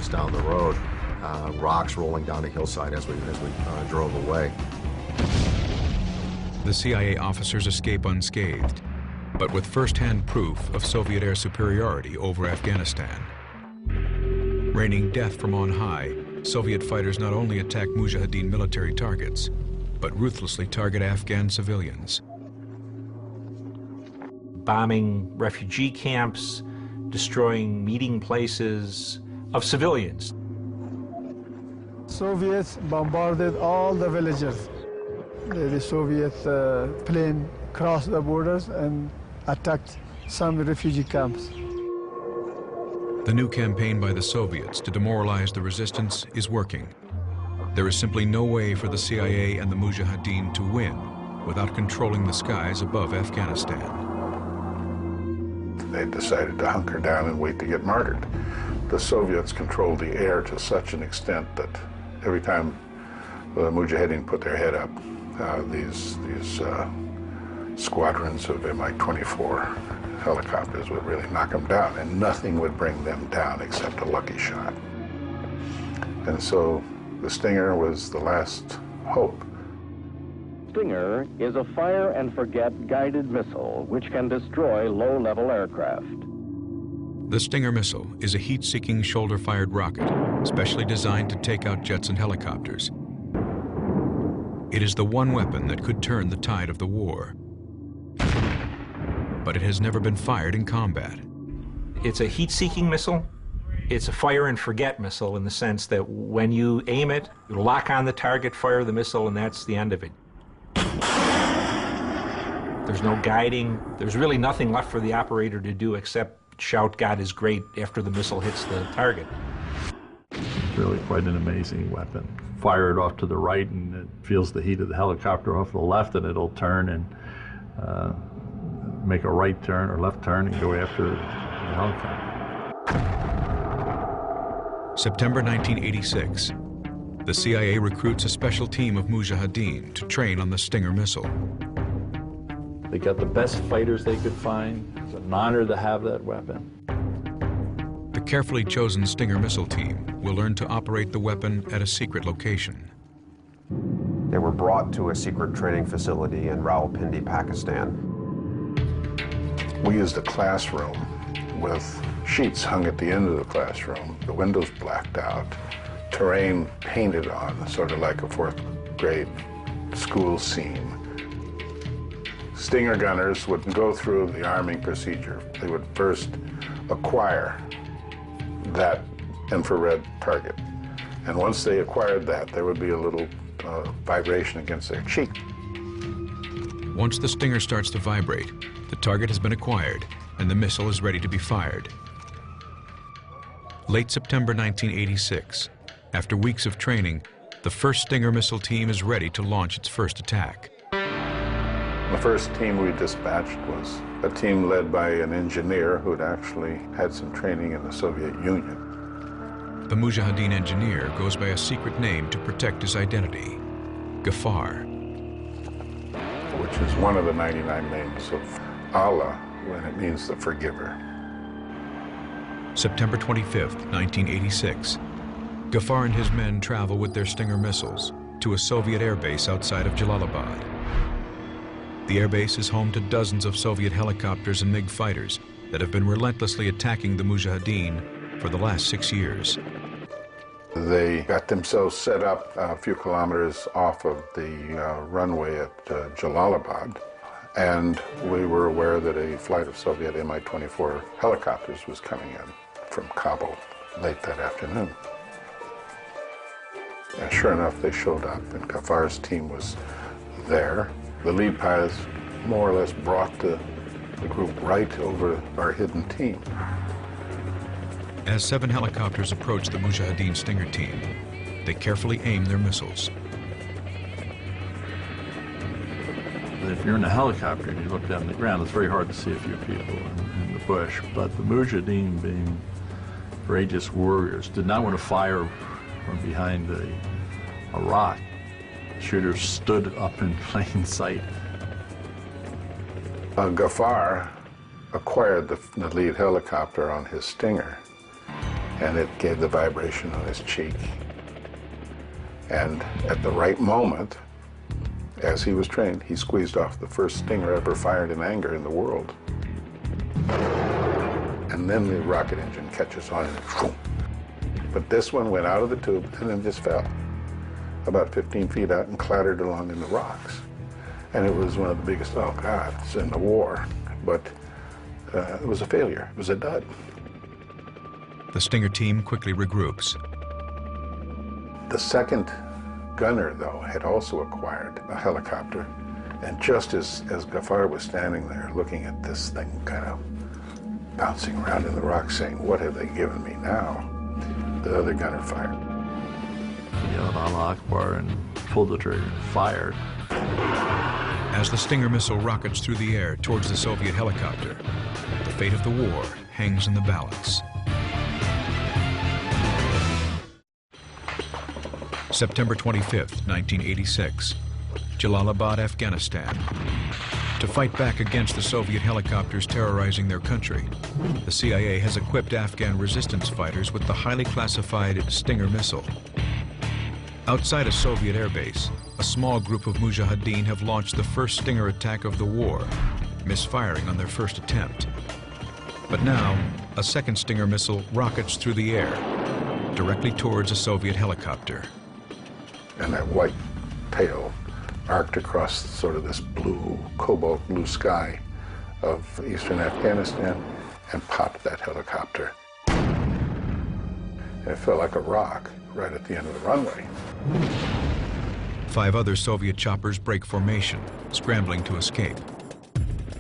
minutes down the road, rocks rolling down a hillside as we drove away. The CIA officers escape unscathed, but with first-hand proof of Soviet air superiority over Afghanistan. Raining death from on high, Soviet fighters not only attack Mujahideen military targets, but ruthlessly target Afghan civilians. Bombing refugee camps, destroying meeting places of civilians. Soviets bombarded all the villages. The Soviet plane crossed the borders and attacked some refugee camps. The new campaign by the Soviets to demoralize the resistance is working. There is simply no way for the CIA and the Mujahideen to win without controlling the skies above Afghanistan. They decided to hunker down and wait to get martyred. The Soviets controlled the air to such an extent that every time the Mujahideen put their head up, these squadrons of Mi-24 helicopters would really knock them down, and nothing would bring them down except a lucky shot. And so the Stinger was the last hope. Stinger is a fire-and-forget guided missile which can destroy low-level aircraft. The Stinger missile is a heat-seeking shoulder-fired rocket, specially designed to take out jets and helicopters. It is the one weapon that could turn the tide of the war. But it has never been fired in combat. It's a heat-seeking missile. It's a fire-and-forget missile in the sense that when you aim it, you lock on the target, fire the missile, and that's the end of it. There's no guiding. There's really nothing left for the operator to do except shout, "God is great," after the missile hits the target. It's really quite an amazing weapon. Fire it off to the right and it feels the heat of the helicopter off to the left, and it'll turn and make a right turn or left turn and go after the helicopter. September 1986. The CIA recruits a special team of Mujahideen to train on the Stinger missile. They got the best fighters they could find. It's an honor to have that weapon. The carefully chosen Stinger missile team will learn to operate the weapon at a secret location. They were brought to a secret training facility in Rawalpindi, Pakistan. We used a classroom with sheets hung at the end of the classroom, the windows blacked out, terrain painted on, sort of like a fourth grade school scene. Stinger gunners would go through the arming procedure. They would first acquire that infrared target. And once they acquired that, there would be a little vibration against their cheek. Once the Stinger starts to vibrate, the target has been acquired and the missile is ready to be fired. Late September 1986, after weeks of training, the first Stinger missile team is ready to launch its first attack. The first team we dispatched was a team led by an engineer who had actually had some training in the Soviet Union. The Mujahideen engineer goes by a secret name to protect his identity, Ghaffar. Which is one of the 99 names of Allah, when it means the forgiver. September 25th, 1986. Ghaffar and his men travel with their Stinger missiles to a Soviet airbase outside of Jalalabad. The airbase is home to dozens of Soviet helicopters and MiG fighters that have been relentlessly attacking the Mujahideen for the last 6 years. They got themselves set up a few kilometers off of the runway at Jalalabad, and we were aware that a flight of Soviet Mi-24 helicopters was coming in from Kabul late that afternoon. And sure enough, they showed up, and Ghafar's team was there. The lead pilots more or less brought the group right over our hidden team. As 7 helicopters approach the Mujahideen Stinger team, they carefully aim their missiles. If you're in a helicopter and you look down the ground, it's very hard to see a few people in the bush. But the Mujahideen, being courageous warriors, did not want to fire from behind a rock. Shooters stood up in plain sight. Ghaffar acquired the lead helicopter on his Stinger, and it gave the vibration on his cheek. And at the right moment, as he was trained, he squeezed off the first stinger ever fired in anger in the world. And then the rocket engine catches on and whoom. But this one went out of the tube and then just fell about 15 feet out and clattered along in the rocks. And it was one of the biggest, oh God, it's in the war. But it was a failure, it was a dud. The Stinger team quickly regroups. The second gunner, though, had also acquired a helicopter. And just as Ghaffar was standing there looking at this thing kind of bouncing around in the rocks saying, what have they given me now? The other gunner fired. He yelled Allah Akbar and pulled the trigger, fired. As the Stinger missile rockets through the air towards the Soviet helicopter, the fate of the war hangs in the balance. September 25th, 1986, Jalalabad, Afghanistan. To fight back against the Soviet helicopters terrorizing their country, the CIA has equipped Afghan resistance fighters with the highly classified Stinger missile. Outside a Soviet airbase, a small group of mujahideen have launched the first Stinger attack of the war, misfiring on their first attempt. But now, a second Stinger missile rockets through the air, directly towards a Soviet helicopter. And that white tail arced across sort of this blue, cobalt blue sky of eastern Afghanistan and popped that helicopter. And it felt like a rock right at the end of the runway. 5 other Soviet choppers break formation, scrambling to escape.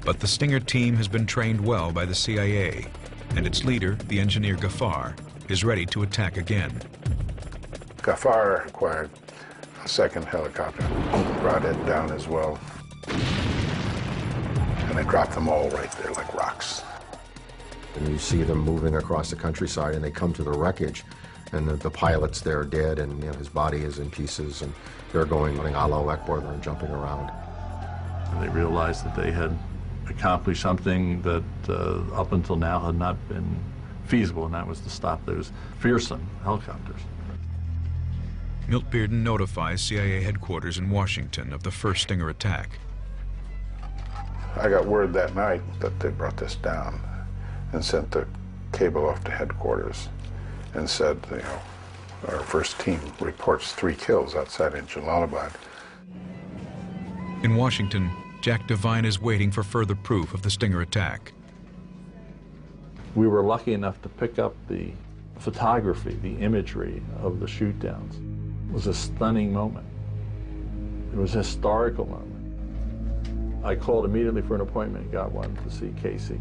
But the Stinger team has been trained well by the CIA, and its leader, the engineer Ghaffar, is ready to attack again. Ghaffar acquired a second helicopter, brought it down as well. And they dropped them all right there like rocks. And you see them moving across the countryside, and they come to the wreckage, and the pilot's there dead, and his body is in pieces, and they're going Allahu Akbar, they're jumping around. And they realized that they had accomplished something that up until now had not been feasible, and that was to stop those fearsome helicopters. Milt Bearden notifies CIA headquarters in Washington of the first Stinger attack. I got word that night that they brought this down and sent the cable off to headquarters and said, our first team reports 3 kills outside in Jalalabad. In Washington, Jack Devine is waiting for further proof of the Stinger attack. We were lucky enough to pick up the photography, the imagery of the shoot-downs. It was a stunning moment. It was a historical moment. I called immediately for an appointment and got one to see Casey.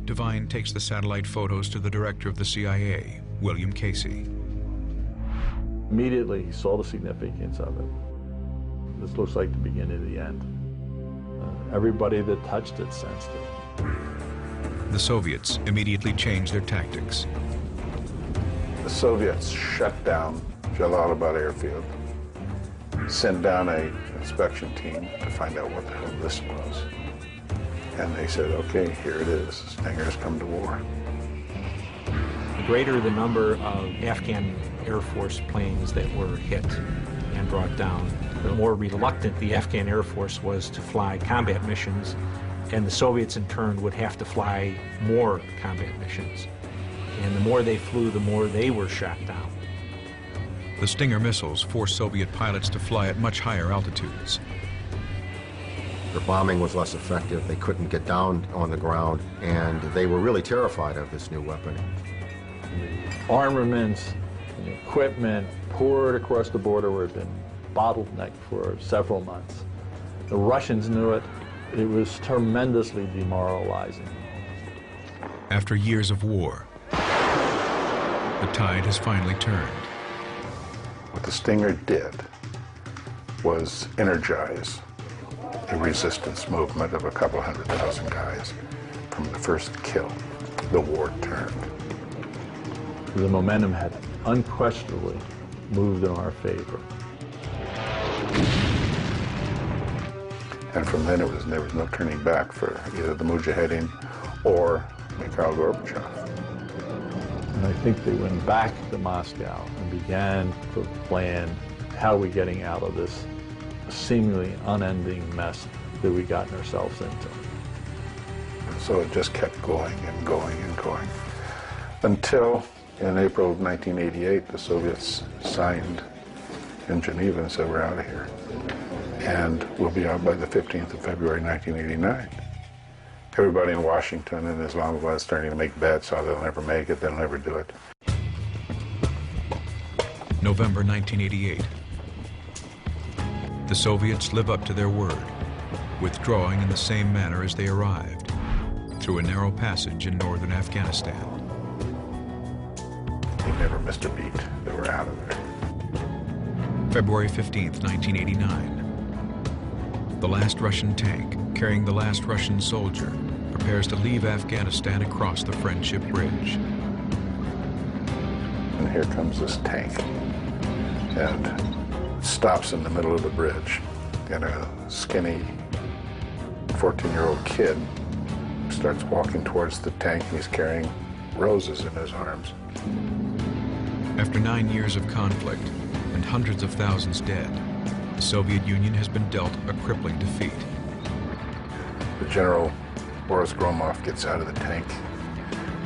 Devine takes the satellite photos to the director of the CIA, William Casey. Immediately, he saw the significance of it. This looks like the beginning of the end. Everybody that touched it sensed it. The Soviets immediately changed their tactics. The Soviets shut down Jalalabad airfield, sent down an inspection team to find out what the hell this was. And they said, okay, here it is. Stinger's come to war. The greater the number of Afghan Air Force planes that were hit and brought down, the more reluctant the Afghan Air Force was to fly combat missions, and the Soviets in turn would have to fly more combat missions. And the more they flew, the more they were shot down. The Stinger missiles forced Soviet pilots to fly at much higher altitudes. Their bombing was less effective, they couldn't get down on the ground, and they were really terrified of this new weapon. Armaments and equipment poured across the border where it had been bottlenecked for several months. The Russians knew it. It was tremendously demoralizing. After years of war, the tide has finally turned. What the Stinger did was energize a resistance movement of a couple 100,000 guys. From the first kill, the war turned. The momentum had unquestionably moved in our favor. And from then there was no turning back for either the Mujahideen or Mikhail Gorbachev. And I think they went back to Moscow and began to plan how are we getting out of this seemingly unending mess that we gotten ourselves into. So it just kept going and going and going until in April of 1988 the Soviets signed in Geneva and said we're out of here. And we'll be out by the 15th of February 1989. Everybody in Washington and Islamabad is starting to make bets, oh, they'll never make it, they'll never do it. November 1988. The Soviets live up to their word, withdrawing in the same manner as they arrived, through a narrow passage in northern Afghanistan. They never missed a beat. They were out of there. February 15th, 1989. The last Russian tank, carrying the last Russian soldier, prepares to leave Afghanistan across the Friendship Bridge. And here comes this tank, and stops in the middle of the bridge, and a skinny 14-year-old kid starts walking towards the tank, and he's carrying roses in his arms. After 9 years of conflict and hundreds of thousands dead, the Soviet Union has been dealt a crippling defeat. The General Boris Gromov gets out of the tank,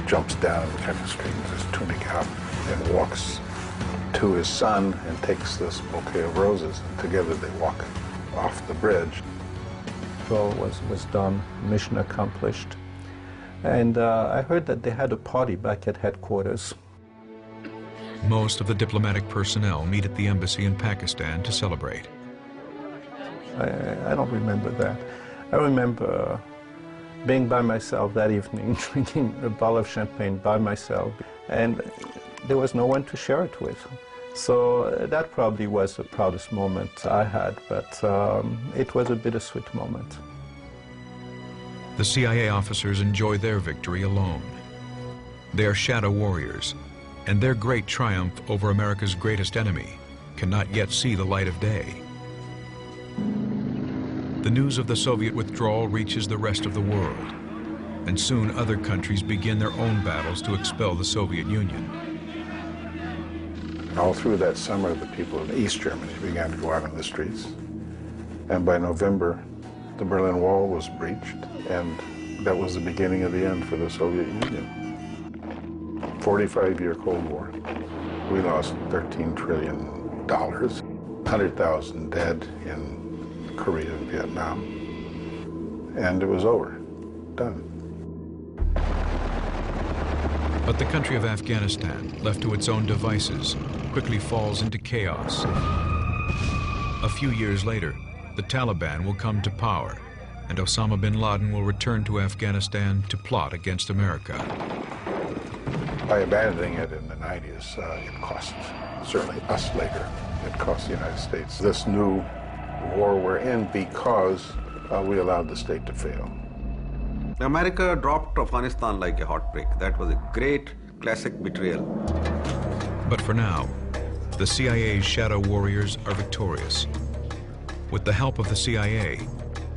jumps down, kind of straightens his tunic out, and walks to his son and takes this bouquet of roses, and together they walk off the bridge. All was done, mission accomplished. And I heard that they had a party back at headquarters. Most of the diplomatic personnel meet at the embassy in Pakistan to celebrate. I don't remember that. I remember being by myself that evening, drinking a bottle of champagne by myself, and there was no one to share it with. So that probably was the proudest moment I had, but it was a bittersweet moment. The CIA officers enjoy their victory alone. They are shadow warriors, and their great triumph over America's greatest enemy cannot yet see the light of day. The news of the Soviet withdrawal reaches the rest of the world, and soon other countries begin their own battles to expel the Soviet Union. All through that summer, the people of East Germany began to go out on the streets. And by November, the Berlin Wall was breached, and that was the beginning of the end for the Soviet Union. 45-year Cold War. We lost $13 trillion, 100,000 dead in Korea and Vietnam, and it was over, done. But the country of Afghanistan, left to its own devices, quickly falls into chaos. A few years later, the Taliban will come to power, and Osama bin Laden will return to Afghanistan to plot against America. By abandoning it in the 90s, it cost certainly us later. It cost the United States this new war we're in because we allowed the state to fail. America dropped Afghanistan like a hot brick. That was a great classic betrayal. But for now, the CIA's shadow warriors are victorious. With the help of the CIA,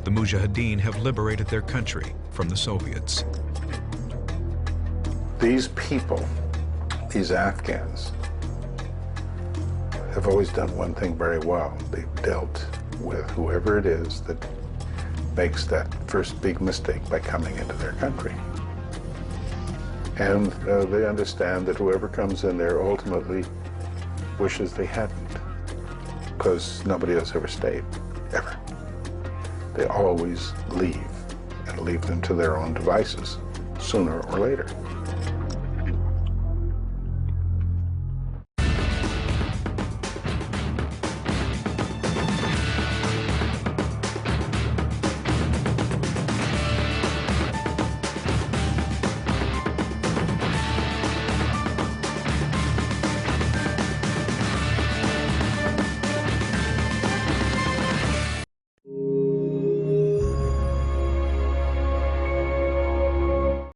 the Mujahideen have liberated their country from the Soviets. These people, these Afghans, have always done one thing very well. They've dealt with whoever it is that makes that first big mistake by coming into their country. And they understand that whoever comes in there ultimately wishes they hadn't, because nobody else ever stayed, ever. They always leave, and leave them to their own devices, sooner or later.